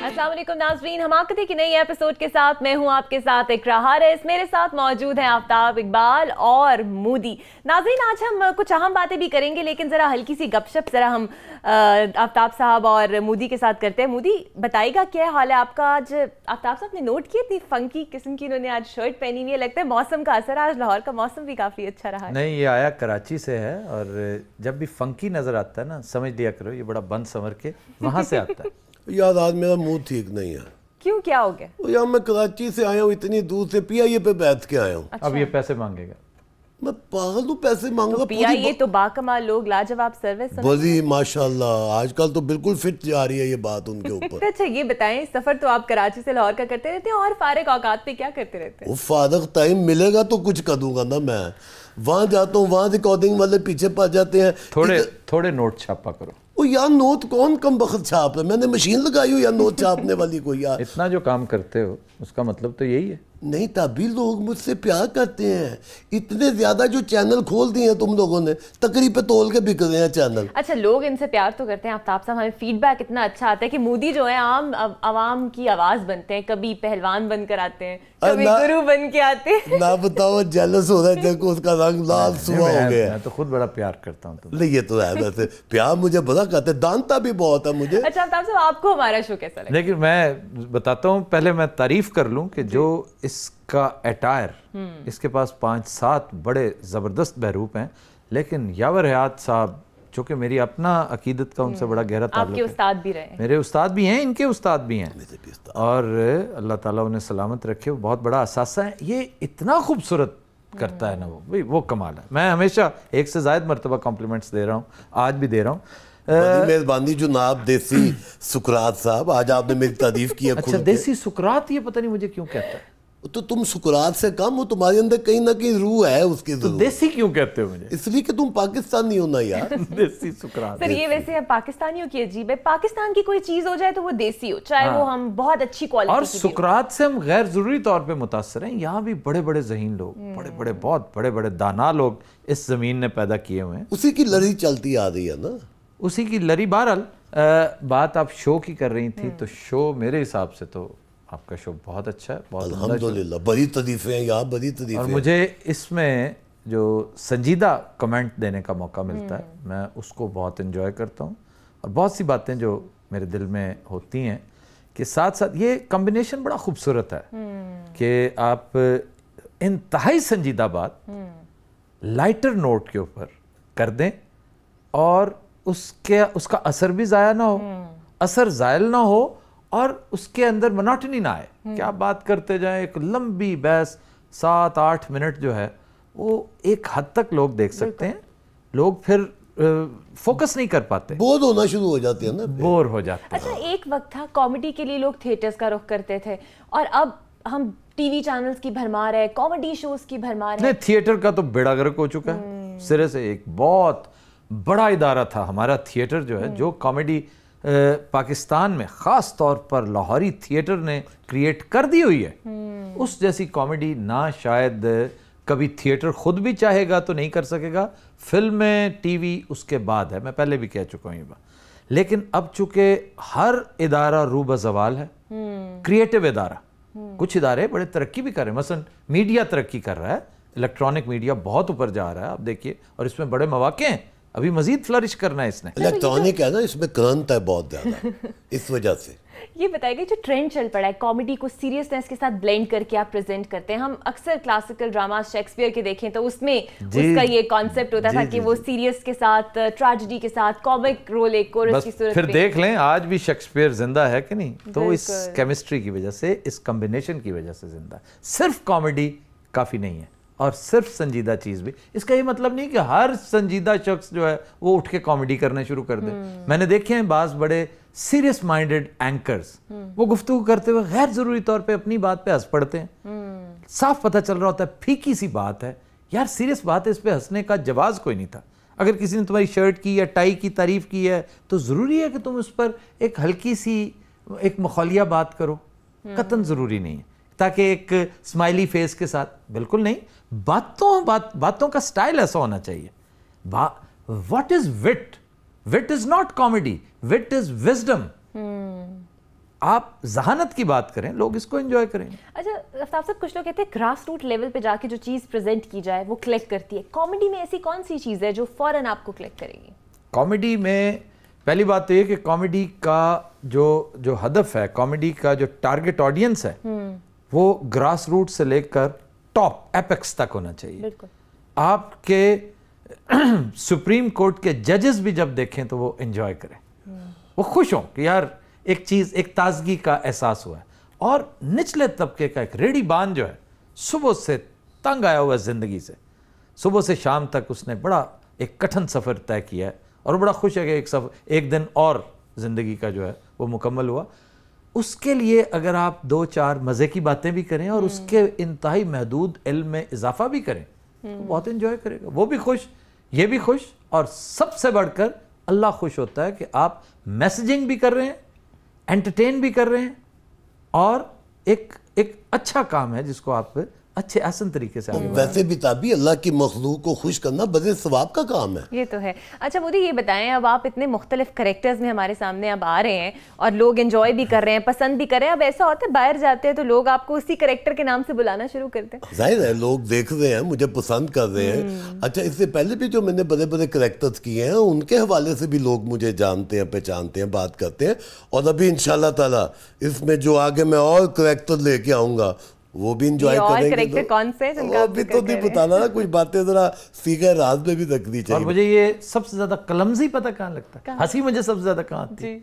السلام علیکم ناظرین، حماقتی کی نئی ایپیسوڈ کے ساتھ میں ہوں آپ کے ساتھ اقرا حارث. میرے ساتھ موجود ہیں آفتاب اقبال اور مودی. ناظرین آج ہم کچھ اہم باتیں بھی کریں گے، لیکن ذرا ہلکی سی گپ شپ ذرا ہم آفتاب صاحب اور مودی کے ساتھ کرتے ہیں. مودی بتائیے گا کیا حال ہے آپ کا؟ آج آفتاب صاحب نے نوٹ کی اتنی فنکی قسم کی انہوں نے آج شرٹ پہنی ہوئی ہے، لگتا ہے موسم کا اثر. آج لاہور کا موسم بھی کافی اچھا رہا ہے. نہیں، یہ آیا کراچی سے ہے، اور جب بھی فنکی نظر آتا ہے نا سمجھ لیا کرو یہ بڑا بند سنور کے وہاں سے آتا ہے. یار آج میرا موڈ ٹھیک نہیں ہے. کیوں، کیا ہو گیا؟ یار میں کراچی سے آیا ہوں، اتنی دور سے پی آئی اے پہ بیٹھ کے آیا ہوں. اب یہ پیسے مانگے گا؟ میں پاگل ہوں، پیسے مانگ رہا. پی آئی اے تو باکمال لوگ، لاجواب سروس. بڑی ماشاءاللہ آج کل تو بالکل فٹ جا رہی ہے یہ بات ان کے اوپر. اچھا یہ بتائیں، سفر تو آپ کراچی سے لاہور کا کرتے رہتے ہیں، اور فارغ اوقات پہ کیا کرتے رہتے ہیں؟ وہ فارغ ٹائم ملے گا تو کچھ کر دوں گا نا. میں وہاں جاتا ہوں، وہاں ریکارڈنگ والے پیچھے پا جاتے ہیں. تھوڑے نوٹ چھاپا کرو. وہ یار نوٹ کون کم بخت چھاپ ہے؟ میں نے مشین لگائی ہو یا نوٹ چھاپنے والی کوئی. یار اتنا جو کام کرتے ہو اس کا مطلب تو یہی ہے. نہیں تبھی لوگ مجھ سے پیار کرتے ہیں. اتنے زیادہ جو چینل کھول دیے ہیں تم لوگوں نے، تقریب پہ تول کے بک رہے ہیں چینل. اچھا لوگ ان سے پیار تو کرتے ہیں آفتاب صاحب، ہمیں فیڈ بیک اتنا اچھا آتا ہے کہ مودی جو ہے عام عوام کی آواز بنتے ہیں. کبھی پہلوان بن کر آتے ہیں، کبھی گرو بن کے آتے ہیں. نہ بتاؤ جیلس ہو رہا ہے جب اس کا رنگ لال سوا ہو گیا. میں تو خود بڑا پیار کرتا ہوں. نہیں یہ تو ہے، ویسے پیار مجھے بڑا کرتے، دانتا بھی بہت ہے مجھے. اچھا آفتاب صاحب آپ کو ہمارا شو کیسا لگا؟ لیکن میں بتاتا ہوں، پہلے میں تعریف کر لوں کہ جو اس کا ایٹائر، اس کے پاس 5-7 بڑے زبردست بہروپ ہیں، لیکن یاور حیات صاحب جو کہ میری اپنا عقیدت کا ان سے بڑا گہرا تعلق ہے. آپ کے استاد بھی رہے ہیں. میرے استاد بھی ہیں، ان کے استاد بھی ہیں، اور اللہ تعالیٰ انہیں سلامت رکھے. وہ بہت بڑا اثاثہ ہے. یہ اتنا خوبصورت کرتا ہے نا وہ کمال ہے. میں ہمیشہ ایک سے زائد مرتبہ کمپلیمنٹس دے رہا ہوں، آج بھی دے رہا ہوں. بڑی مہربانی جناب دیسی سکرات صاحب، آج آپ نے میری تعریف کی ہے. اچھا دیسی سکرات، یہ پتہ نہیں مجھے کیوں کہتا ہے. تو تم سکرات سے کم ہو، تمہارے اندر کہیں نہ کہیں روح ہے اس کی ضرور. دیسی کیوں کہتے ہو مجھے؟ اس لیے کہ تم پاکستانی ہو نا یار. دیسی سکرات. سر یہ ویسے پاکستانیوں کی عجیب ہے، پاکستان کی کوئی چیز ہو جائے تو وہ دیسی ہو، چاہے وہ ہم بہت اچھی کوالٹی کی. اور سکرات سے ہم غیر ضروری طور پہ متاثر ہیں. یہاں بھی بڑے بڑے ذہین لوگ، بہت بڑے بڑے دانا لوگ اس زمین نے پیدا کیے ہوئے ہیں. اسی کی لڑی چلتی آ رہی ہے نا، اسی کی لری. بہرحال بات آپ شو کی کر رہی تھی، تو شو میرے حساب سے تو آپ کا شو بہت اچھا ہے، بہت الحمدللہ. بڑی تعریفیں ہیں یار، بڑی تعریفیں. اور مجھے اس میں جو سنجیدہ کمنٹ دینے کا موقع ملتا ہے میں اس کو بہت انجوائے کرتا ہوں. اور بہت سی باتیں جو میرے دل میں ہوتی ہیں کہ ساتھ ساتھ یہ کمبینیشن بڑا خوبصورت ہے کہ آپ انتہائی سنجیدہ بات لائٹر نوٹ کے اوپر کر دیں، اور اس کا اثر بھی ضائع نہ ہو، اثر زائل نہ ہو، اور اس کے اندر مناٹنی نہ آئے کہ آپ بات کرتے جائیں. ایک لمبی بحث 7-8 منٹ جو ہے وہ ایک حد تک لوگ دیکھ سکتے ہیں، لوگ پھر فوکس نہیں کر پاتے، بور ہونا شروع ہو جاتے ہیں نا، بور ہو جاتے ہیں. اچھا ایک وقت تھا کامیڈی کے لیے لوگ تھیٹرز کا رخ کرتے تھے، اور اب ہم ٹی وی چینلز کی بھرمار ہے، کامیڈی شوز کی بھرمار ہے. نہیں، تھیٹر کا تو بیڑا گرک ہو چکا ہے سرے سے. ایک بہت بڑا ادارہ تھا ہمارا تھیٹر جو ہے، جو کامیڈی پاکستان میں خاص طور پر لاہوری تھیٹر نے کریٹ کر دی ہوئی ہے. اس جیسی کامیڈی نہ شاید کبھی تھیٹر خود بھی چاہے گا تو نہیں کر سکے گا. فلمیں، ٹی وی اس کے بعد ہے، میں پہلے بھی کہہ چکا ہوں یہ بات. لیکن اب چونکہ ہر ادارہ رو بزوال ہے، کریٹو ادارہ، کچھ ادارے بڑے ترقی بھی کر رہے ہیں. مثلا میڈیا ترقی کر رہا ہے، الیکٹرانک میڈیا بہت اوپر جا رہا ہے آپ دیکھیے، اور اس میں بڑے مواقع ہیں. ابھی مزید فلرش کرنا ہے اس نے. الیکٹرانک ہے نا، اس میں کرنٹ ہے بہت زیادہ، اس وجہ سے. یہ بتائیے گا جو ٹرینڈ چل پڑا ہے کامیڈی کو سیریسنس کے ساتھ بلینڈ کر کے آپ پریزنٹ کرتے ہیں. ہم اکثر کلاسیکل ڈراماز شیکسپیئر کے دیکھیں تو اس میں اس کا یہ کانسیپٹ ہوتا تھا کہ وہ سیریس کے ساتھ، ٹریجڈی کے ساتھ کامک رول ایک کورس کی صورت. پھر دیکھ لیں آج بھی شیکسپیئر زندہ ہے کہ نہیں، تو اس کیمسٹری کی وجہ سے، اس کمبینیشن کی وجہ سے زندہ ہے. صرف کامیڈی کافی نہیں ہے، اور صرف سنجیدہ چیز بھی. اس کا یہ مطلب نہیں کہ ہر سنجیدہ شخص جو ہے وہ اٹھ کے کامیڈی کرنا شروع کر دے. میں نے دیکھے ہیں بعض بڑے سیریس مائنڈڈ اینکرز، وہ گفتگو کرتے ہوئے غیر ضروری طور پہ اپنی بات پہ ہنس پڑتے ہیں. صاف پتہ چل رہا ہوتا ہے پھیکی سی بات ہے یار، سیریس بات ہے، اس پہ ہنسنے کا جواز کوئی نہیں تھا. اگر کسی نے تمہاری شرٹ کی یا ٹائی کی تعریف کی ہے تو ضروری ہے کہ تم اس پر ایک ہلکی سی ایک مخالیہ بات کرو. قطعاً ضروری نہیں ہے، تاکہ ایک اسمائلی فیس کے ساتھ. بالکل نہیں. باتوں کا سٹائل ایسا ہونا چاہیے. what is wit? Wit is not comedy, wit is wisdom. آپ ذہانت کی بات کریں, لوگ اس کو انجوائے کریں. اچھا آفتاب صاحب, کچھ لوگ کہتے ہیں گراس روٹ لیول پہ جا کے جو چیز پریزنٹ کی جائے وہ کلک کرتی ہے. کامیڈی میں ایسی کون سی چیز ہے جو فوراً آپ کو کلک کرے گی؟ کامیڈی میں پہلی بات تو یہ کہ کامیڈی کا جو ہدف ہے, کامیڈی کا جو ٹارگٹ آڈینس ہے, وہ گراس روٹ سے لے کر ٹاپ ایپیکس تک ہونا چاہیے. بالکل. آپ کے سپریم کورٹ کے ججز بھی جب دیکھیں تو وہ انجوائے کریں, وہ خوش ہوں کہ یار ایک چیز, ایک تازگی کا احساس ہوا ہے. اور نچلے طبقے کا ایک ریڈی بان جو ہے, صبح سے تنگ آیا ہوا ہے زندگی سے, صبح سے شام تک اس نے بڑا ایک کٹھن سفر طے کیا ہے اور بڑا خوش ہے کہ ایک دن اور زندگی کا جو ہے وہ مکمل ہوا. اس کے لیے اگر آپ 2-4 مزے کی باتیں بھی کریں اور اس کے انتہائی محدود علم میں اضافہ بھی کریں تو بہت انجوائے کرے گا, وہ بھی خوش, یہ بھی خوش, اور سب سے بڑھ کر اللہ خوش ہوتا ہے کہ آپ میسیجنگ بھی کر رہے ہیں, انٹرٹین بھی کر رہے ہیں, اور ایک اچھا کام ہے جس کو آپ اچھے احسن طریقے سے آگے. ویسے بھی تابی اللہ کی مخلوق کو خوش کرنا بڑے ثواب کا کام ہے. یہ تو ہے. اچھا مودی یہ بتائیں, اب آپ اتنے مختلف کریکٹرز میں ہمارے سامنے اب آ رہے ہیں اور لوگ انجوائے بھی کر رہے ہیں, پسند بھی کر رہے ہیں. اب ایسا ہوتا ہے باہر جاتے ہیں تو لوگ آپ کو اسی کریکٹر کے نام سے بلانا شروع کرتے ہیں. ظاہر ہے لوگ دیکھ رہے ہیں, مجھے پسند کر رہے ہیں. اچھا اس سے پہلے بھی جو میں نے بڑے بڑے کریکٹرز کیے ہیں ان کے حوالے سے بھی لوگ مجھے جانتے ہیں, پہچانتے ہیں, بات کرتے ہیں. اور ابھی انشاءاللہ تعالیٰ اس میں جو آگے میں اور کریکٹر لے کے آؤں گا وہ بھی انجوائے کریں گے. کون سے ابھی تو نہیں بتانا نا, کچھ باتیں ذرا سیکھے راز میں بھی رکھنی چاہیے. اور مجھے یہ سب سے زیادہ کلمزی پتہ کہاں لگتا ہے, ہنسی مجھے سب سے زیادہ کہاں آتی ہے,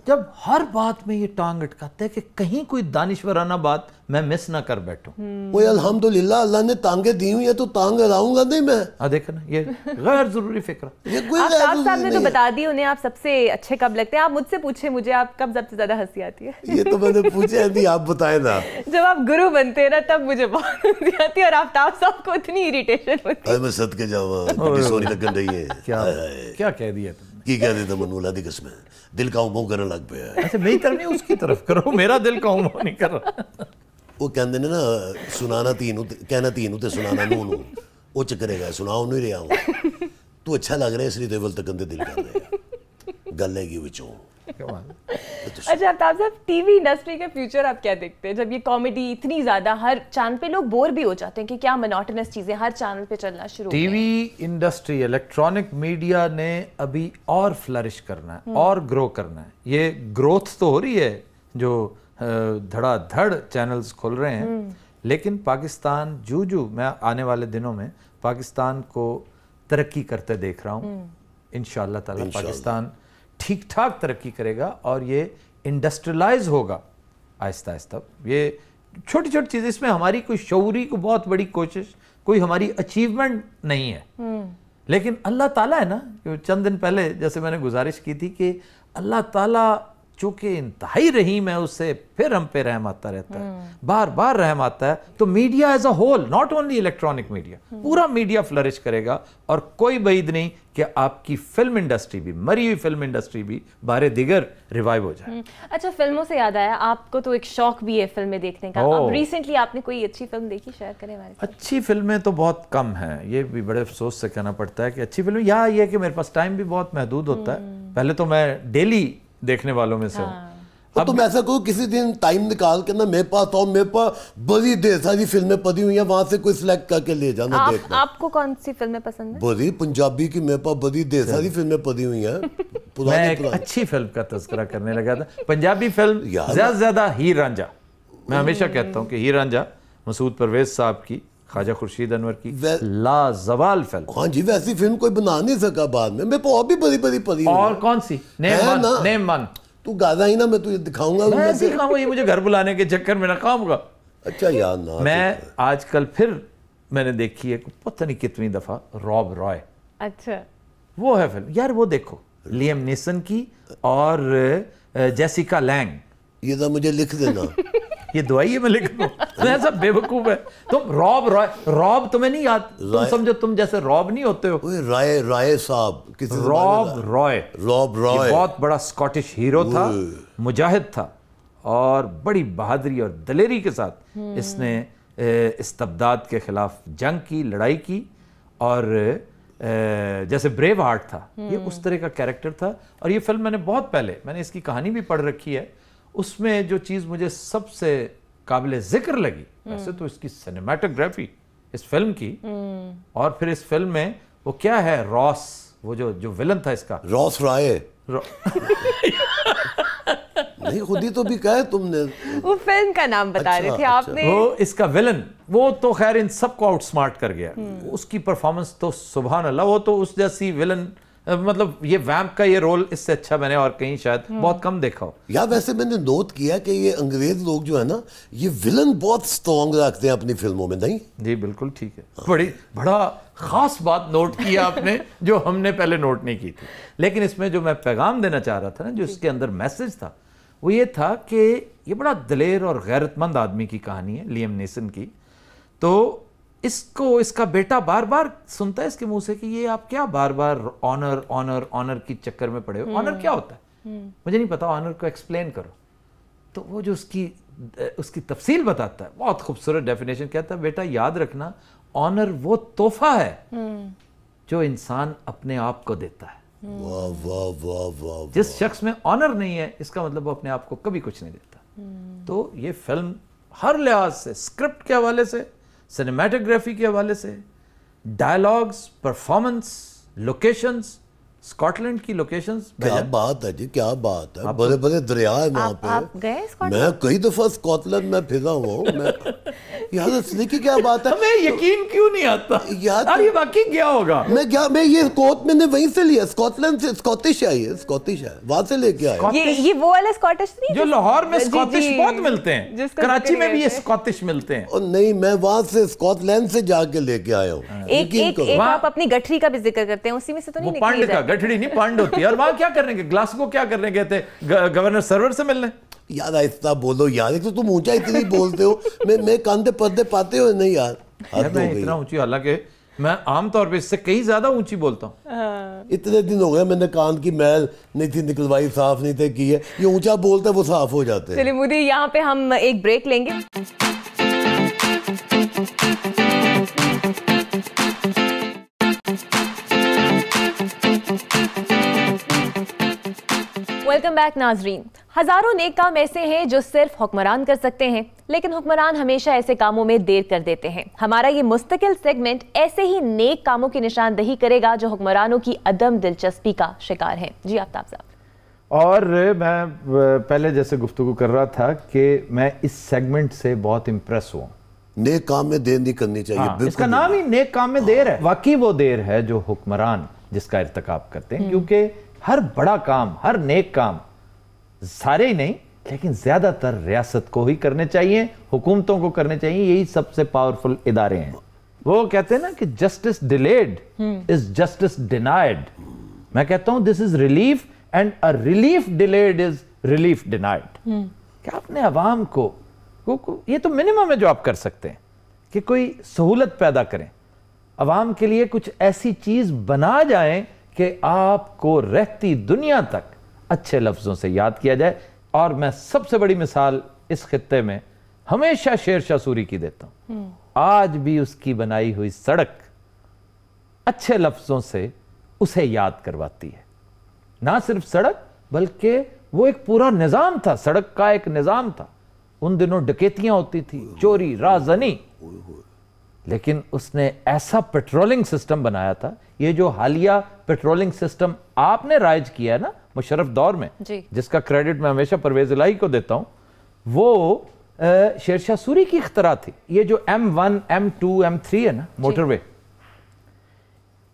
جب ہر بات میں یہ ٹانگ اٹکاتے ہیں کہ کہیں کوئی دانشورانہ بات میں مس نہ کر بیٹھوں. وہ الحمدللہ اللہ نے ٹانگیں دی ہوئی ہیں تو ٹانگ اڑاؤں گا نہیں میں. دیکھا نا, یہ غیر ضروری فکر. آفتاب صاحب نے تو بتا دی انہیں آپ سب سے اچھے کب لگتے ہیں. آپ مجھ سے پوچھیں مجھے آپ کب سب سے زیادہ ہنسی آتی ہے؟ یہ تو میں نے پوچھا نہیں, آپ بتائیں نا. جب آپ گرو بنتے ہیں نا تب مجھے بہت ہنسی آتی ہے, اور آفتاب صاحب کو اتنی اریٹیشن ہوتی ہے. میں صدقے جاواں, بڑی سونی لگن رہی ہے. کیا کہہ دیا تم نے؟ کی کہہ دیتا منولا دی قسم ہے, دل کا امو کرنے لگ پہ ہے. اچھا میری طرف نہیں, اس کی طرف کرو, میرا دل کا امو نہیں کر رہا. وہ کہندے نے نا سنانا تینوں, کہنا تینوں تے سنانا نو نو, وہ چکرے گا سناؤ نہیں رہا ہوں. تو اچھا لگ رہا ہے اس لیے دیول تکن دے دل کر رہے ہیں, گل ہے گی وچوں. اچھا آفتاب صاحب, ٹی وی انڈسٹری کے فیوچر آپ کیا دیکھتے ہیں جب یہ کامیڈی اتنی زیادہ ہر چینل پہ, لوگ بور بھی ہو جاتے ہیں کہ کیا منوٹنس چیزیں ہر چینل پہ چلنا شروع. T V industry, electronic media نے ابھی اور فلرش کرنا ہے اور گرو کرنا ہے. یہ گروتھ تو ہو رہی ہے, جو دھڑا دھڑ چینلز کھل رہے ہیں, لیکن پاکستان جو میں آنے والے دنوں میں پاکستان کو ترقی کرتے دیکھ رہا ہوں. انشاءاللہ تعالیٰ پاکستان ٹھیک ٹھاک ترقی کرے گا اور یہ انڈسٹریلائز ہوگا آہستہ آہستہ. یہ چھوٹی چھوٹی چیزیں, اس میں ہماری کوئی شعوری کو بہت بڑی کوشش, کوئی ہماری اچیومنٹ نہیں ہے, لیکن اللہ تعالیٰ ہے نا. چند دن پہلے جیسے میں نے گزارش کی تھی کہ اللہ تعالیٰ چونکہ انتہائی رحیم ہے, اس سے پھر ہم پہ رحم آتا رہتا ہے, بار بار رحم آتا ہے. تو media as a whole, not only electronic media, پورا میڈیا فلرش کرے گا, اور کوئی بعید نہیں کہ آپ کی فلم انڈسٹری بھی, مری ہوئی فلم انڈسٹری بھی بارے دیگر ریوائیو ہو جائے. اچھا فلموں سے یاد آیا, آپ کو تو ایک شوق بھی ہے فلمیں دیکھنے کا. اب ریسنٹلی آپ نے کوئی اچھی فلم دیکھی, شیئر کریں ہمارے ساتھ. اچھی فلمیں تو بہت کم ہیں, یہ بھی بڑے افسوس سے کہنا پڑتا ہے کہ اچھی فلمیں, یا یہ کہ میرے پاس ٹائم بھی بہت محدود ہوتا ہے. پہلے تو میں ڈیلی دیکھنے والوں میں سے ہوں. تو تم ایسا کرو کسی دن ٹائم نکال کے نا میرے پاس آؤ, میرے پاس بڑی ڈھیر ساری فلمیں پڑی ہوئی ہیں, وہاں سے کوئی سلیکٹ کر کے لے جانا دیکھنا. آپ کو کون سی فلمیں پسند ہیں؟ بڑی پنجابی کی میرے پاس بڑی ڈھیر ساری فلمیں پڑی ہوئی ہیں. میں ایک اچھی فلم کا تذکرہ کرنے لگا تھا, پنجابی فلم زیادہ سے زیادہ ہیر رانجھا. میں ہمیشہ کہتا ہوں کہ ہیر رانجھا مسعود پرویز صاحب کی, خواجہ خورشید انور کی لازوال فلم. ہاں جی, ویسی فلم کوئی بنا نہیں سکا بعد میں. میرے پاس اور بھی بڑی بڑی پڑی ہوئی. اور کون سی؟ Name one. تو گادا ہی نا, میں تجھے دکھاؤں گا. میں سکھاؤں گا, یہ مجھے گھر بلانے کے چکر میں ناکام ہوگا. اچھا یار نا, میں آج کل پھر میں نے دیکھی ہے پتہ نہیں کتنی دفعہ راب رائے. اچھا وہ ہے فلم یار, وہ دیکھو, لیم نیسن کی اور جیسیکا لینگ. یہ ذرا مجھے لکھ دینا. یہ دعائی ہے میں لکھ دوں, ایسا بے وقوف ہے تم. راب رائے, راب تمہیں نہیں یاد, تم سمجھو تم جیسے راب نہیں ہوتے ہو. رائے صاحب, راب رائے بہت بڑا اسکاٹش ہیرو تھا, مجاہد تھا, اور بڑی بہادری اور دلیری کے ساتھ اس نے استبداد کے خلاف جنگ کی, لڑائی کی, اور جیسے بریو ہارٹ تھا، یہ اس طرح کا کیریکٹر تھا. اور یہ فلم میں نے بہت پہلے، میں نے اس کی کہانی بھی پڑھ رکھی ہے. اس میں جو چیز مجھے سب سے قابل ذکر لگی، ویسے تو اس کی سینیمیٹوگرافی اس فلم کی، اور پھر اس فلم میں وہ کیا ہے، راس، وہ جو ولن تھا اس کا، راس رائے. نہیں خود ہی تو بھی کہا ہے تم نے، وہ فلم کا نام بتا رہے تھے آپ نے. وہ اس کا ولن، وہ تو خیر ان سب کو آؤٹ سمارٹ کر گیا. اس کی پرفارمنس تو سبحان اللہ، وہ تو اس جیسی ولن، مطلب یہ ویمپ کا یہ رول اس سے اچھا میں نے اور کہیں شاید بہت کم دیکھا ہو. یا ویسے میں نے نوٹ کیا کہ یہ انگریز لوگ جو ہے نا، یہ ولن بہت سٹرونگ رکھتے ہیں اپنی فلموں میں. نہیں جی بالکل ٹھیک ہے، بڑا خاص بات نوٹ کیا آپ نے جو ہم نے پہلے نوٹ نہیں کی تھی. لیکن اس میں جو میں پیغام دینا چاہ رہا تھا نا، جو اس کے اندر میسج تھا، وہ یہ تھا کہ یہ بڑا دلیر اور غیرت مند آدمی کی کہانی ہے، لیم نیسن کی. تو اس کو اس کا بیٹا بار بار سنتا ہے اس کے منہ سے کہ یہ آپ کیا بار بار آنر آنر آنر کی چکر میں پڑے ہو، آنر کیا ہوتا ہے مجھے نہیں پتا، آنر کو ایکسپلین کرو. تو وہ جو اس کی تفصیل بتاتا ہے، بہت خوبصورت ڈیفینیشن، کہتا ہے بیٹا یاد رکھنا، آنر وہ تحفہ ہے جو انسان اپنے آپ کو دیتا ہے. واہ واہ واہ واہ. جس شخص میں آنر نہیں ہے، اس کا مطلب وہ اپنے آپ کو کبھی کچھ نہیں دیتا. تو یہ فلم ہر لحاظ سے، اسکرپٹ کے حوالے سے، سینیمیٹوگرافی کے حوالے سے، dialogues, performance, locations, Scotland کی لوکیشنز. کیا بات ہے جی، کیا بات ہے. بڑے بڑے دریا ہے وہاں پہ. آپ گئے اسکاٹ میں کئی دفعہ اسکاٹ لینڈ میں پھرا ہوا ہوں. یار اصلی کی کیا بات ہے، ہمیں یقین کیوں نہیں آتا یار یہ واقعی کیا ہوگا. میں یہ کوٹ میں نے وہیں سے لیا، اسکاٹ لینڈ سے. اسکاٹش ہے، یہ اسکاٹش ہے، وہاں سے لے کے آیا. یہ وہ والا اسکاٹش نہیں جو لاہور میں اسکاٹش بہت ملتے ہیں، کراچی میں بھی یہ اسکاٹش ملتے ہیں. نہیں، میں وہاں سے اسکاٹ لینڈ سے جا کے لے کے آیا ہوں. ایک آپ اپنی گٹھری کا بھی ذکر کرتے ہیں، اسی میں سے تو نہیں پانڈ کا، گٹھڑی نہیں پانڈ ہوتی ہے. اور وہاں کیا کرنے گئے، گلاسگو کیا کرنے گئے تھے، گورنر سرور سے ملنے. یار آہستہ بولو یار، ایک تو تم اونچا اتنی بولتے ہو، میں کاندھے پردے پاتے ہو. نہیں یار میں اتنا اونچی، حالانکہ میں عام طور پہ اس سے کہیں زیادہ اونچی بولتا ہوں. اتنے دن ہو گئے میں نے کان کی میل نہیں تھی نکلوائی، صاف نہیں تھے کی ہے. یہ اونچا بولتا ہے وہ صاف ہو جاتے ہیں. چلیے مودی، یہاں پہ ہم ایک بریک لیں گے. ویلکم بیک ناظرین. ہزاروں نیک کام ایسے ہیں جو صرف حکمران کر سکتے ہیں، لیکن حکمران ہمیشہ ایسے کاموں میں دیر کر دیتے ہیں. ہمارا یہ مستقل سیگمنٹ ایسے ہی نیک کاموں کی نشاندہی کرے گا جو حکمرانوں کی عدم دلچسپی کا شکار ہیں. جی آفتاب صاحب. اور میں پہلے جیسے گفتگو کر رہا تھا کہ میں اس سیگمنٹ سے بہت امپریس ہوا. نیک کام میں دیر نہیں کرنی چاہیے. اس کا نام ہی نیک کام میں دیر ہے. واقعی وہ دیر ہے جو حکمران جس کا ارتکاب کرتے ہیں، کیونکہ ہر بڑا کام، ہر نیک کام، سارے ہی نہیں لیکن زیادہ تر ریاست کو ہی کرنے چاہیے، حکومتوں کو کرنے چاہیے. یہی سب سے پاورفل ادارے ہیں. وہ کہتے ہیں نا کہ justice delayed is justice denied. میں کہتا ہوں this is relief and a relief delayed is relief denied. کہ آپ نے عوام کو، یہ تو منیمم ہے جو آپ کر سکتے ہیں کہ کوئی سہولت پیدا کریں، عوام کے لیے کچھ ایسی چیز بنا جائیں کہ آپ کو رہتی دنیا تک اچھے لفظوں سے یاد کیا جائے. اور میں سب سے بڑی مثال اس خطے میں ہمیشہ شیر شاہ سوری کی دیتا ہوں. آج بھی اس کی بنائی ہوئی سڑک اچھے لفظوں سے اسے یاد کرواتی ہے. نہ صرف سڑک بلکہ وہ ایک پورا نظام تھا، سڑک کا ایک نظام تھا. ان دنوں ڈکیتیاں ہوتی تھی، چوری، رازنی، لیکن اس نے ایسا پیٹرولنگ سسٹم بنایا تھا. یہ جو حالیہ پیٹرولنگ سسٹم آپ نے رائج کیا ہے نا مشرف دور میں، جس کا کریڈٹ میں ہمیشہ پرویز الہی کو دیتا ہوں، وہ شیر شاہ سوری کی اختراع تھی. یہ جو M1 M2 M3 ہے نا موٹر وے،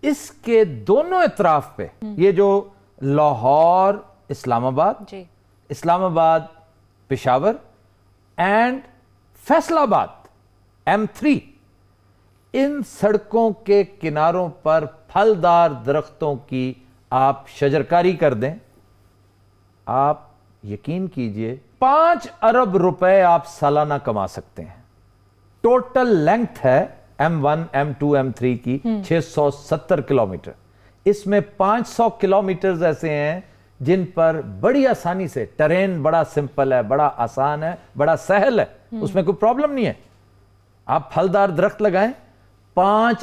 اس کے دونوں اطراف پہ یہ جو لاہور اسلام آباد، اسلام آباد پشاور اینڈ فیصل آباد M3، ان سڑکوں کے کناروں پر پھلدار درختوں کی آپ شجرکاری کر دیں، آپ یقین کیجئے 5 ارب روپے آپ سالانہ کما سکتے ہیں. ٹوٹل لینگتھ ہے M1 M2 M3 کی 670 کلومیٹر. اس میں 500 کلومیٹرز ایسے ہیں جن پر بڑی آسانی سے، ٹرین بڑا سمپل ہے، بڑا آسان ہے، بڑا سہل ہے، اس میں کوئی پرابلم نہیں ہے. آپ پھلدار درخت لگائیں، 5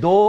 2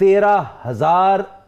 13,000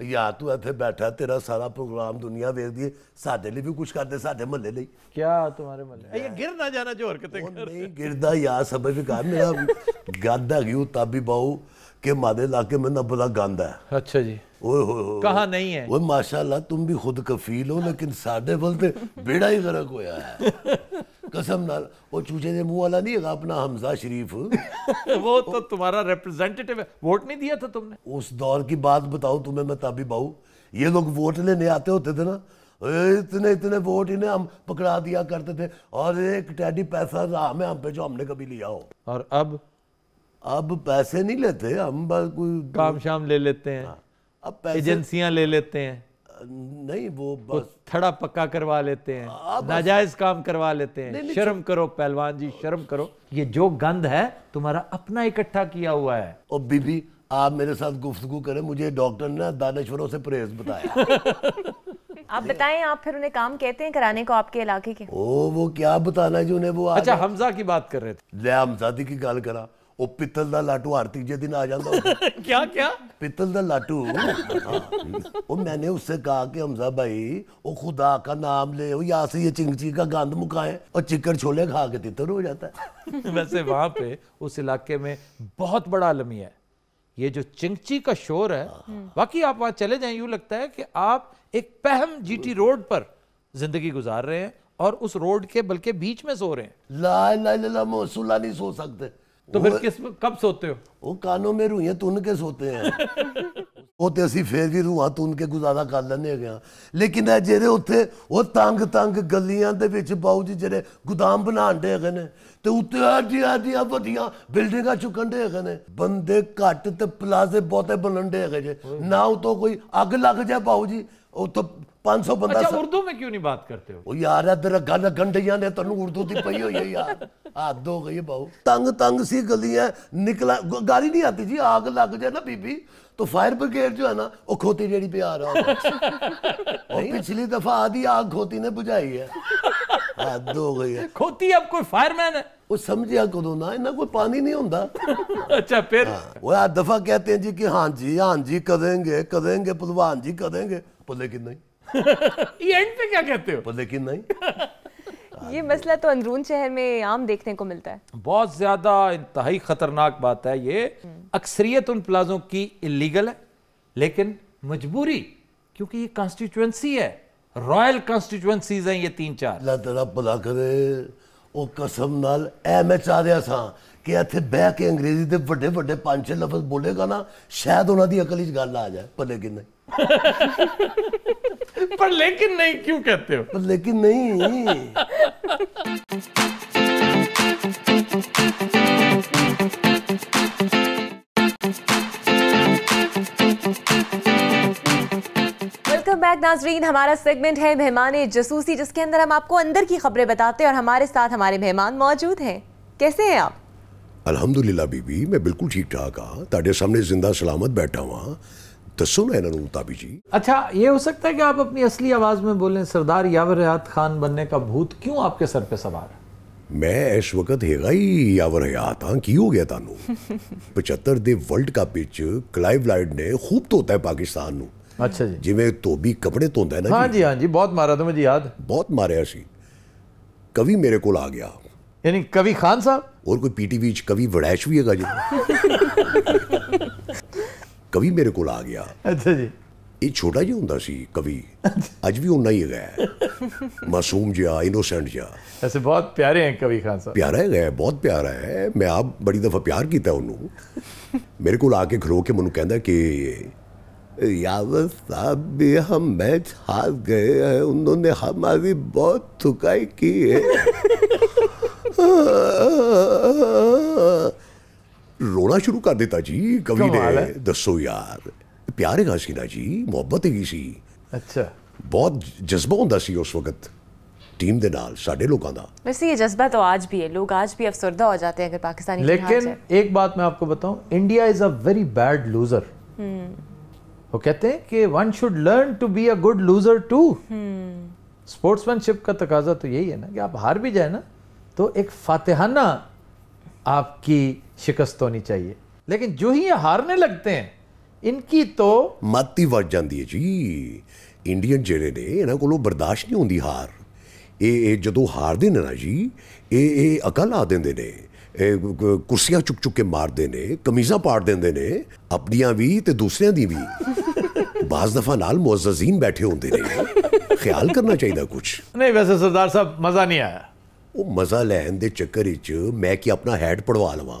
یا تو ਇੱਥੇ ਬੈਠਾ ਤੇਰਾ ਸਾਰਾ ਪ੍ਰੋਗਰਾਮ ਦੁਨੀਆ ਵੇਖਦੀ ਹੈ, ਸਾਡੇ ਲਈ ਵੀ ਕੁਝ ਕਰਦੇ, ਸਾਡੇ ਮਹੱਲੇ ਲਈ। کیا تمہارے ملے یہ گر نہ جانا جو حرکتیں کر ਨਹੀਂ ਗਿਰਦਾ ਯਾਰ, ਸਮਝ ਵੀ ਕਰ, ਮੇਰਾ ਗੰਦ ਹੈਗੀ ਉਹ ਤਾਬੀ ਬਾਊ کہ ہمارے علاقے میں نہ بلا گند ہے. اچھا جی اوئے ہوئے ہوئے کہاں نہیں ہے. وہ ماشاءاللہ تم بھی خود کفیل ہو, لیکن ساڈے ول تے بیڑا ہی غرق ہویا ہے قسم نال. وہ چوچے دے منہ والا نہیں ہے اپنا حمزہ شریف, وہ تو تمہارا ریپرزینٹیٹیو ہے, ووٹ نہیں دیا تھا تم نے. اس دور کی بات بتاؤں تمہیں میں تابی باؤ, یہ لوگ ووٹ لینے آتے ہوتے تھے نا, اتنے ووٹ انہیں ہم پکڑا دیا کرتے تھے, اور ایک ٹیڈی پیسہ راہ میں ہم پہ جو ہم نے کبھی لیا ہو. اور اب پیسے نہیں لیتے ہم, بس کوئی کام شام لے لیتے ہیں, اب پیسے ایجنسیاں لے لیتے ہیں, نہیں وہ بس تھڑا پکا کروا لیتے ہیں, ناجائز کام کروا لیتے ہیں. شرم کرو پہلوان جی, شرم کرو. یہ جو گند ہے تمہارا اپنا اکٹھا کیا ہوا ہے. اور بی بی آپ میرے ساتھ گفتگو کریں, مجھے ڈاکٹر نے دانشوروں سے پرہیز بتایا. آپ بتائیں, آپ پھر انہیں کام کہتے ہیں کرانے کو آپ کے علاقے کے؟ وہ کیا بتانا ہے جو انہیں وہ. اچھا حمزہ کی بات کر رہے تھے. لے حمزہ دی کی گل کرا, وہ پتل دا لاٹو ہر تیجے دن آ جاتا ہوتا. کیا پتل دا لاٹو. وہ میں نے اس سے کہا کہ حمزہ بھائی وہ خدا کا نام لے, یہاں سے یہ چنگچی کا گند مکائیں, اور چکر چھولے کھا کے تتر ہو جاتا ہے. ویسے وہاں پہ اس علاقے میں بہت بڑا المیہ ہے. یہ جو چنگچی کا شور ہے, واقعی آپ وہاں چلے جائیں, یوں لگتا ہے کہ آپ ایک پہم جی ٹی روڈ پر زندگی گزار رہے ہیں, اور اس روڈ کے بلکہ بیچ میں سو رہے ہیں. لا الہ الا اللہ موصولہ نہیں سو سکتے. تو پھر کب سوتے ہو؟ وہ کانوں میں روئیں تن کے سوتے ہیں. ہوتے اسی پھر بھی روحاں تن کے گزارا کر لینے گیا. لیکن اے جڑے اتھے وہ تنگ گلیاں دے وچ باؤ جی جڑے گودام بنان دے گئے نے, تے اتنے ایڈیاں وڈیاں بلڈنگاں چکن دے گئے نے. بندے گھٹ تے پلازے بہتے بنن دے گئے جے, نہ تو کوئی اگ لگ جائے باؤ جی, وہ تو 500 بندہ. اچھا اردو میں کیوں نہیں بات کرتے ہو؟ وہ یار ادھر گل گنڈیاں نے تنوں اردو دی پئی ہوئی ہے یار, حد ہو گئی باؤ. تنگ سی گلیاں نکلا, گالی نہیں آتی جی, آگ لگ جائے نا بی بی تو فائر بریگیڈ جو ہے نا وہ کھوتی جیڑی پہ آ رہا ہوگا. اور پچھلی دفعہ آدھی آگ کھوتی نے بجھائی ہے. حد ہو گئی ہے. کھوتی اب کوئی فائر مین ہے؟ وہ سمجھیا کدوں نا, انہاں کوئی پانی نہیں ہوندا. اچھا پھر وہ ہر دفعہ کہتے ہیں جی کہ ہاں جی کریں گے پلوان جی کریں گے, لیکن نہیں. یہ اینڈ پہ کیا کہتے ہو؟ لیکن نہیں. یہ مسئلہ تو اندرون شہر میں عام دیکھنے کو ملتا ہے. بہت زیادہ انتہائی خطرناک بات ہے یہ. اکثریت ان پلازوں کی اللیگل ہے, لیکن مجبوری, کیونکہ یہ کانسٹیچوئنسی ہے, رائل کانسٹیچوئنسیز ہیں یہ 3-4. اللہ تعالیٰ بھلا کرے. وہ قسم نال اے میں چاہ رہا سا کہ ایتھے بہ کے انگریزی دے بڑے 5-6 لفظ بولے گا نا, شاید انہاں دی عقل وچ گل آ جائے, پر لیکن نہیں. پر لیکن نہیں کیوں کہتے ہو؟ پر لیکن نہیں. ویلکم بیک ناظرین, ہمارا سیگمنٹ ہے مہمان جاسوسی, جس کے اندر ہم آپ کو اندر کی خبریں بتاتے ہیں, اور ہمارے ساتھ ہمارے مہمان موجود ہیں. کیسے ہیں آپ؟ الحمدللہ بی بی میں بالکل ٹھیک ٹھاک ہاں, تاڑے سامنے زندہ سلامت بیٹھا ہوا. دسو نا انہوں تابی جی. اچھا یہ ہو سکتا ہے کہ آپ اپنی اصلی آواز میں بولیں, سردار یاور حیات خان بننے کا بھوت کیوں آپ کے سر پہ سوار ہے؟ میں اس وقت ہیگا ہی یاور حیات ہاں, کی ہو گیا تانوں. 75 دے ورلڈ کپ وچ کلائیو لائڈ نے خوب دھوتا ہے پاکستان نو. اچھا جی, جی میں تو بھی کپڑے دھوندا ہے نا. ہاں جی بہت مارا تھا مجھے یاد. بہت ماریا سی. کبھی میرے کول آ گیا, یعنی کبھی خان صاحب, اور کوئی پی ٹی وی وچ کبھی وڑیش بھی ہے جی. کبھی میرے کول آ گیا. اچھا جی, یہ چھوٹا جی ہوندا سی کبھی, اج بھی ہونا ہی ہے, معصوم جہا, انوسینٹ جہا. ایسے بہت پیارے ہیں کبھی خان صاحب. پیارا ہے, بہت پیارا ہے. میں آپ بڑی دفعہ پیار کیتا انہوں. میرے کول آ کے کھلو کے منوں کہندا کہ یاور صاحب بھی ہم میچ ہار گئے ہیں, انہوں نے ہماری بہت تھکائی کی ہے. رونا شروع کر دیتا جی کبھی نے. دسو یار, پیارے گا سی نا جی, محبت ہی سی. اچھا, بہت جذبہ ہوندا سی اس وقت ٹیم دے نال ساڈے لوکاں دا. ویسے یہ جذبہ تو آج بھی ہے, لوگ آج بھی افسردہ ہو جاتے ہیں اگر پاکستانی. لیکن ایک بات میں آپ کو بتاؤں, India is a very bad loser. وہ کہتے ہیں کہ one should learn to be a good loser too. Sportsmanship کا تقاضا تو یہی ہے نا کہ آپ ہار بھی جائیں نا تو ایک فاتحانہ آپ کی شکست ہونی چاہیے. لیکن جو ہی یہ ہارنے لگتے ہیں ان کی تو ਮੱਤ ਹੀ ਵੱਜ ਜਾਂਦੀ ਹੈ ਜੀ। ਇੰਡੀਅਨ ਜਿਹੜੇ ਨੇ ਇਹਨਾਂ ਕੋਲੋਂ ਬਰਦਾਸ਼ਤ ਨਹੀਂ ਹੁੰਦੀ ਹਾਰ। ਇਹ ਜਦੋਂ ਹਾਰਦੇ ਨੇ ਨਾ ਜੀ, ਇਹ ਅਕਲ ਲਾ ਦਿੰਦੇ ਨੇ, ਕੁਰਸੀਆਂ ਚੁੱਕ ਚੁੱਕ ਕੇ ਮਾਰਦੇ ਨੇ, ਕਮੀਜ਼ਾਂ ਪਾੜ ਦਿੰਦੇ ਨੇ, ਆਪਣੀਆਂ ਵੀ ਤੇ ਦੂਸਰਿਆਂ ਦੀ ਵੀ। ਬਾਜ਼ ਦਫਾ ਨਾਲ ਮੁਅੱਜ਼ਜ਼ੀਨ ਬੈਠੇ ਹੁੰਦੇ ਨੇ, ਖਿਆਲ ਕਰਨਾ ਚਾਹੀਦਾ ਕੁਛ। ਨਹੀਂ ਵੈਸੇ ਸਰਦਾਰ ਸਾਹਿਬ ਮਜ਼ਾ ਨਹੀਂ ਆਇਆ। ਉਹ ਮਜ਼ਾ ਲੈਣ ਦੇ ਚੱਕਰ ਵਿੱਚ ਮੈਂ ਕੀ ਆਪਣਾ ਹੈਡ ਪੜਵਾ ਲਵਾਂ?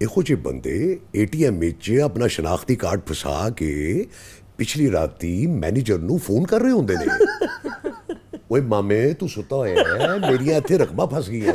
ਇਹੋ ਜਿਹੇ ਬੰਦੇ ATM ਵਿੱਚ ਆਪਣਾ ਸ਼ਨਾਖਤੀ ਕਾਰਡ ਫਸਾ ਕੇ ਪਿਛਲੀ ਰਾਤੀ ਮੈਨੇਜਰ ਨੂੰ ਫੋਨ ਕਰ ਰਹੇ ਹੁੰਦੇ ਨੇ। ਓਏ ਮਾਮੇ ਤੂੰ ਸੁੱਤਾ ਹੋਇਆ ਹੈ, ਮੇਰੀਆਂ ਇੱਥੇ ਰਕਮਾਂ ਫਸ ਗਈਆਂ।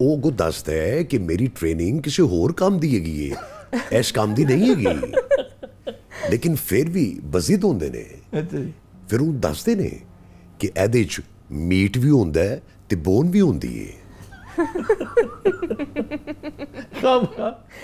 ਉਹ ਕੋ ਦੱਸਦਾ ਹੈ ਕਿ ਮੇਰੀ ਟ੍ਰੇਨਿੰਗ ਕਿਸੇ ਹੋਰ ਕੰਮ ਦੀ ਹੈਗੀ ਹੈ, ਇਸ ਕੰਮ ਦੀ ਨਹੀਂ ਹੈਗੀ। ਲੇਕਿਨ ਫਿਰ ਵੀ ਬਜ਼ਿਦ ਹੁੰਦੇ ਨੇ। ਫਿਰ ਉਹ ਦੱਸਦੇ ਨੇ ਕਿ ਇਹਦੇ 'ਚ ਮੀਟ ਵੀ ਹੁੰਦਾ ਹੈ ਤੇ ਬੋਨ ਵੀ ਹੁੰਦੀ ਹੈ।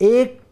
1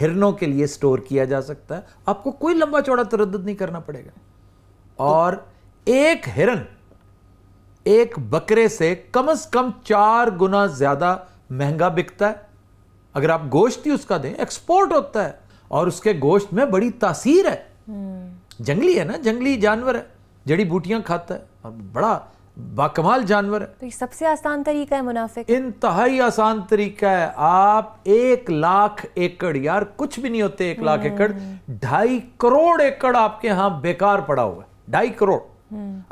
ہرنوں کے لیے سٹور کیا جا سکتا ہے, آپ کو کوئی لمبا چوڑا تردد نہیں کرنا پڑے گا. اور ایک ہرن ایک بکرے سے کم از کم 4 گنا زیادہ مہنگا بکتا ہے. اگر آپ گوشت ہی اس کا دیں, ایکسپورٹ ہوتا ہے, اور اس کے گوشت میں بڑی تاثیر ہے. جنگلی ہے نا, جنگلی جانور ہے, جڑی بوٹیاں کھاتا ہے, اور بڑا باکمال جانور ہے. تو یہ سب سے آسان طریقہ ہے منافع, انتہائی آسان طریقہ ہے. آپ 1 لاکھ ایکڑ, یار کچھ بھی نہیں ہوتے 1 لاکھ ایکڑ, 2.5 کروڑ ایکڑ آپ کے ہاں بیکار پڑا ہوا ہے, 2.5 کروڑ.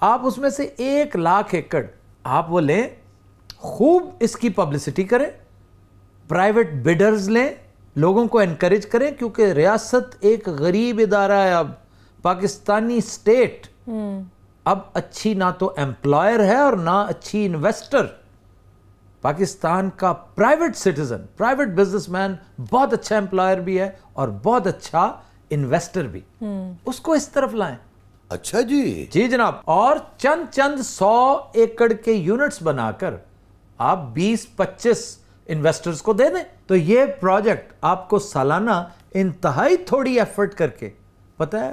آپ اس میں سے 1 لاکھ ایکڑ آپ وہ لیں, خوب اس کی پبلسٹی کریں, پرائیویٹ بیڈرز لیں, لوگوں کو انکریج کریں, کیونکہ ریاست ایک غریب ادارہ ہے. اب پاکستانی سٹیٹ اب اچھی نہ تو ایمپلائر ہے اور نہ اچھی انویسٹر. پاکستان کا private citizen, private business man بہت اچھا ایمپلائر بھی ہے اور بہت اچھا انویسٹر بھی. اس کو اس طرف لائیں. اچھا جی جناب. اور چند 100 ایکڑ کے یونٹس بنا کر آپ 20-25 انویسٹرز کو دے دیں, تو یہ پروجیکٹ آپ کو سالانہ انتہائی تھوڑی ایفرٹ کر کے پتہ ہے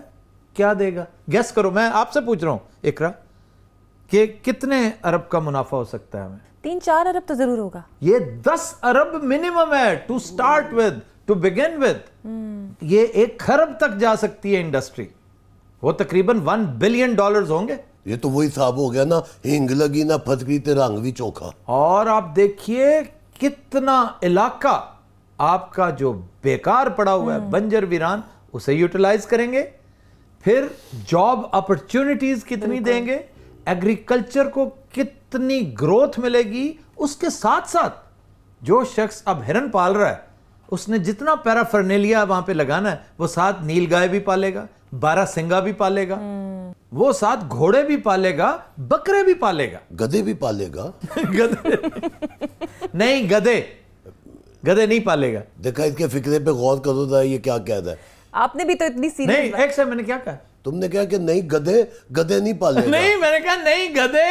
کیا دے گا؟ گیس کرو. میں آپ سے پوچھ رہا ہوں اقرا کہ کتنے ارب کا منافع ہو سکتا ہے ہمیں؟ 3-4 ارب تو ضرور ہوگا. یہ 10 ارب منیمم ہے to start with, to begin with. یہ 1 خرب تک جا سکتی ہے انڈسٹری. وہ تقریباً $1 بلین ہوں گے. یہ تو وہی حساب ہو گیا نا, ہنگ لگی نہ پھتکری تے رنگ بھی چوکھا. اور آپ دیکھیے کتنا علاقہ آپ کا جو بیکار پڑا ہوا ہے, بنجر ویران, اسے یوٹیلائز کریں گے. پھر جاب اپرچونٹیز کتنی دیں گے, ایگریکلچر کو کتنی گروتھ ملے گی. اس کے ساتھ ساتھ جو شخص اب ہرن پال رہا ہے, اس نے جتنا پیرافرنیلیا وہاں پہ لگانا ہے, وہ ساتھ نیل گائے بھی پالے گا, 12 سنگا بھی پالے گا, وہ ساتھ گھوڑے بھی پالے گا, بکرے بھی پالے گا, گدے بھی پالے گا. گدے نہیں, گدے نہیں پالے گا. دیکھا اس کے فکرے پہ غور کرو تھا, یہ کیا کہتا ہے. آپ نے بھی تو اتنی سیریس نہیں, ایک سے میں نے کیا کہا, تم نے کہا کہ نہیں گدے نہیں پالے گا. نہیں, میں نے کہا نہیں گدے,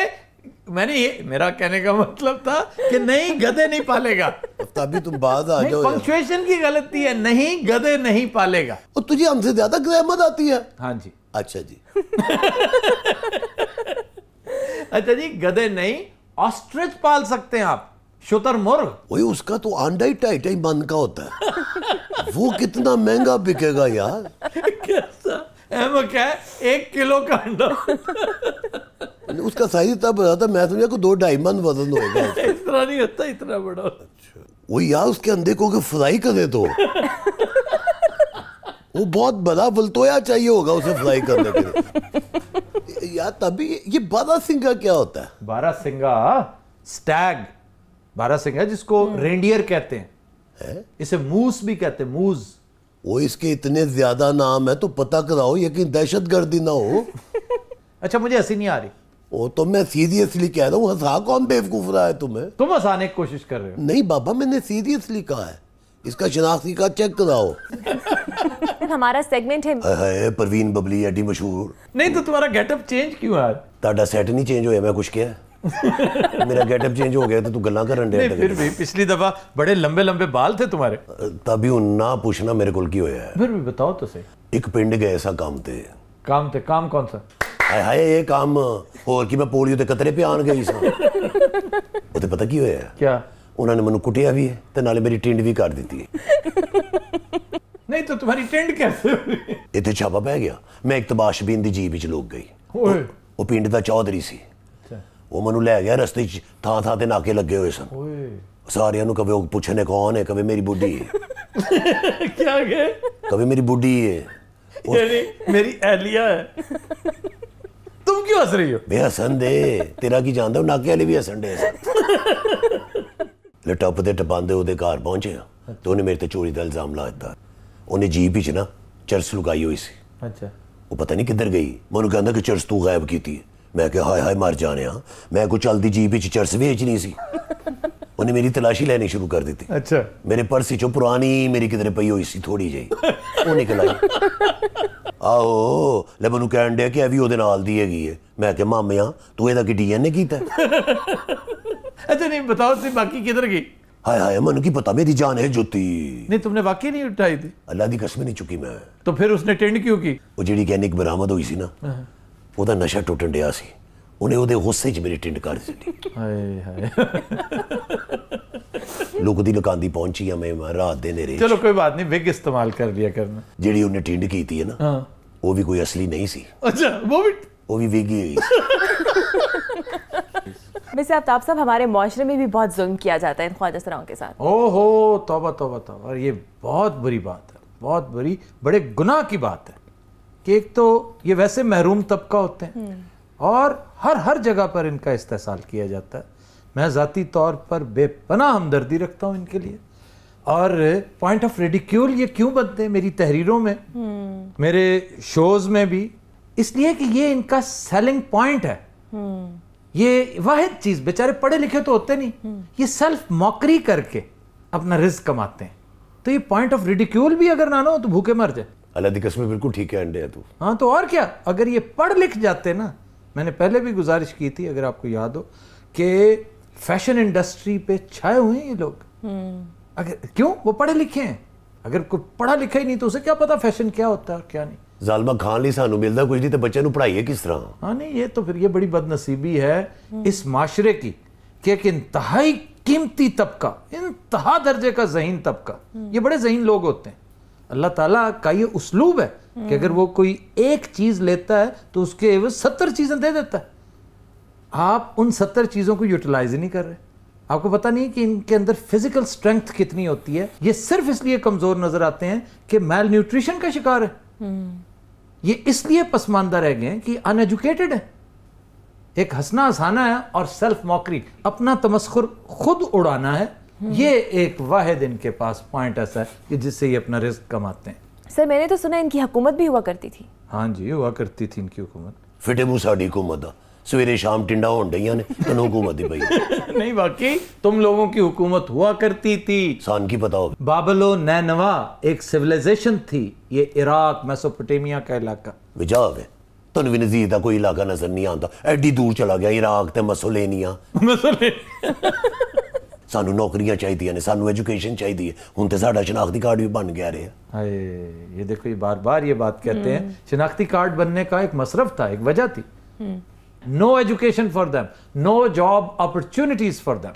میں نے یہ میرا کہنے کا مطلب تھا کہ نہیں گدے نہیں پالے گا. تبھی تم بعد آ جاؤ. پنکچویشن کی غلطی ہے, نہیں گدے نہیں پالے گا. اور تجھے ہم سے زیادہ گرامر آتی ہے. ہاں جی. اچھا جی. اچھا جی, گدے نہیں, آسٹرچ پال سکتے ہیں آپ, شتر مرغ. وہی اس کا تو انڈا ہی 2.5 من کا ہوتا ہے. وہ کتنا مہنگا بکے گا یار. کیسا احمق ہے, 1 کلو کا انڈا. اس کا سائز اتنا بڑا تھا, میں سمجھا کو 2-2.5 من وزن ہوئے گا. اس طرح نہیں ہوتا, اتنا بڑا. وہ یار اس کے اندے کو فرائی کرے تو وہ بہت بڑا ولتویا چاہیے ہوگا اسے فرائی کرنے کے لیے یار. تبھی یہ 12 سنگا کیا ہوتا ہے؟ 12 سنگا سٹیگ, 12 سنگا جس کو رینڈیئر کہتے ہیں, اسے موس بھی کہتے ہیں, موز. وہ اس کے اتنے زیادہ نام ہے تو پتہ کراؤ یہ کہیں دہشت گردی نہ ہو. اچھا مجھے ہنسی نہیں آ رہی. وہ تو میں سیریسلی کہہ رہا ہوں, ہنسا کون بیوقوف رہا ہے تمہیں؟ تم ہنسانے کی کوشش کر رہے ہو. نہیں بابا, میں نے سیریسلی کہا ہے. اس کا شناختی کا چیک کراؤ. ہمارا سیگمنٹ ہے پروین ببلی ایڈی مشہور. نہیں تو تمہارا گیٹ اپ چینج کیوں ہے؟ تاڑا سیٹ نہیں چینج ہویا, میں کچھ کیا میرا گیٹ اپ چینج ہو گیا تو گلاں کرن دے. پھر بھی پچھلی دفعہ بڑے لمبے لمبے بال تھے تمہارے. تبھی نہ پوچھنا میرے کول کی ہویا ہے. پھر بھی بتاؤ تو صحیح. ایک پنڈ گئے سا کام تے. کام تے, کام کون سا؟ ہائے یہ کام اور کی میں پولیو تے قطرے پہ آن گئی سا. وہ تے پتہ کی ہویا ہے کیا؟ انہوں نے منو کٹیا بھی ہے تے نالے میری ٹینڈ بھی کر دیتی ہے. نہیں تو تمہاری ٹینڈ کیسے ہوئی؟ اتنے چھاپا پہ گیا. میں ایک تباش بین دی جیب وچ لوگ گئی. وہ پنڈ دا چودھری سی. وہ منو لے گیا رستے تھان تھان تے ناکے لگے ہوئے سن. سارے نو کبھی پوچھنے کون ہے, کبھی میری بڈھی ہے. کیا گئے؟ کبھی میری بڈھی ہے, یعنی میری اہلیہ ہے. تم کیوں ہنس رہی ہو؟ بے ہسن دے, تیرا کی جاندا ہوں, ناکے والے بھی ہسن دے. لے ٹپ دے ٹپاندے وہ گھر پہنچے تو انہیں میرے تے چوری دا الزام لا دیتا. انہیں جیپ ہی نا چرس لگائی ہوئی سی. اچھا. وہ پتہ نہیں کدھر گئی. میں انہوں کہندا کہ چرس تو غائب کیتی ہے. میں کہ ہائے ہائے مر جانے ہاں, میں کو چلدی جیپ وچ چرس ویچنی سی. انہیں میری تلاشی لینی شروع کر دیتی. اچھا. میرے پرس چو پرانی میری کدھر پئی ہوئی سی تھوڑی جہی, وہ نکل آئی. آہو لے منو کہن ڈیا کہ ابھی وہ نال دی گئی ہے. میں کہ مامیاں تو یہ کی ڈی این اے کیتا ہے. اچھا نہیں بتاؤ سی باقی کدھر گئی؟ ہائے ہائے من کی پتا میری جان ہے جوتی. نہیں تم نے واقعی نہیں اٹھائی تھی؟ اللہ دی قسم نہیں چکی میں. تو پھر اس نے ٹینڈ کیوں کی؟ وہ جیڑی کینک برآمد ہوئی سی نا وہ دا نشہ ٹوٹن ڈیا سی, انہیں وہ دے غصے چ میری ٹینڈ کر دی. ہائے ہائے لوگ دی نکاندی پہنچی ہیں میں رات دے نیرے. چلو کوئی بات نہیں, وگ استعمال کر لیا کرنا. جیڑی انہیں ٹینڈ کی تھی ہے نا وہ بھی کوئی اصلی نہیں سی. اچھا وہ بھی وگ ہی ہوئی. ویسے آفتاب صاحب ہمارے معاشرے میں بھی بہت ظلم کیا جاتا ہے ان خواجہ سراؤں کے ساتھ. او ہو توبہ توبہ توبہ, اور یہ بہت بری بات ہے, بہت بری, بڑے گناہ کی بات ہے کہ ایک تو یہ ویسے محروم طبقہ ہوتے ہیں اور ہر جگہ پر ان کا استحصال کیا جاتا ہے. میں ذاتی طور پر بے پناہ ہمدردی رکھتا ہوں ان کے لیے, اور پوائنٹ آف ریڈیکیول یہ کیوں بنتے ہیں میری تحریروں میں, میرے شوز میں بھی, اس لیے کہ یہ ان کا سیلنگ پوائنٹ ہے. یہ واحد چیز, بیچارے پڑھے لکھے تو ہوتے نہیں, یہ سیلف موکری کر کے اپنا رزق کماتے ہیں. تو یہ پوائنٹ آف ریڈیکیول بھی اگر نہ ہو تو بھوکے مر جائے. اللہ دی قسم بالکل ٹھیک ہے انڈے تو. ہاں تو اور کیا, اگر یہ پڑھ لکھ جاتے نا, میں نے پہلے بھی گزارش کی تھی اگر آپ کو یاد ہو کہ فیشن انڈسٹری پہ چھائے ہوئے ہیں یہ لوگ. اگر کیوں, وہ پڑھے لکھے ہیں. اگر کوئی پڑھا لکھا ہی نہیں تو اسے کیا پتا فیشن کیا ہوتا ہے اور کیا نہیں. ظالمہ کھان لی سانو ملتا کچھ نہیں تو بچے نو پڑھائیے کس طرح. ہاں نہیں, یہ تو پھر یہ بڑی بد نصیبی ہے اس معاشرے کی کہ ایک انتہائی قیمتی طبقہ, انتہا درجے کا ذہین طبقہ, یہ بڑے ذہین لوگ ہوتے ہیں. اللہ تعالیٰ کا یہ اسلوب ہے کہ اگر وہ کوئی ایک چیز لیتا ہے تو اس کے عوض 70 چیزیں دے دیتا ہے. آپ ان 70 چیزوں کو یوٹیلائز ہی نہیں کر رہے. آپ کو پتہ نہیں کہ ان کے اندر فزیکل سٹرینگتھ کتنی ہوتی ہے. یہ صرف اس لیے کمزور نظر آتے ہیں کہ میل نیوٹریشن کا شکار ہے. یہ اس لیے پسماندہ رہ گئے ہیں کہ ان ایجوکیٹڈ ہے. ایک ہنسنا ہنسانا ہے اور سیلف موکری, اپنا تمسخر خود اڑانا ہے. یہ ایک واحد ان کے پاس پوائنٹ ایسا ہے کہ جس سے یہ اپنا رزق کماتے ہیں. سر میں نے تو سنا ان کی حکومت بھی ہوا کرتی تھی. ہاں جی ہوا کرتی تھی ان کی حکومت. فٹے منہ ساڈی حکومت دا سویرے شام ٹنڈا ہون ڈیاں نے تنو حکومت دی پئی. نہیں واقعی تم لوگوں کی حکومت ہوا کرتی تھی. سان کی پتا ہو. بابل و نینوا ایک سیویلائزیشن تھی, یہ عراق میسوپوٹیمیا کا علاقہ. وجہ ہے تن بھی نزدیک دا کوئی علاقہ نظر نہیں آتا, ایڈی دور چلا گیا عراق تے مسولینیا. سانو نوکریاں چاہیے نے, سانو ایجوکیشن چاہیے. ہن تے ساڈا شناختی کارڈ بھی بن گیا رہے. یہ دیکھو یہ بار بار یہ بات کہتے ہیں, شناختی کارڈ بننے کا ایک مصرف تھا, ایک وجہ تھی. No education for them, no job opportunities for them.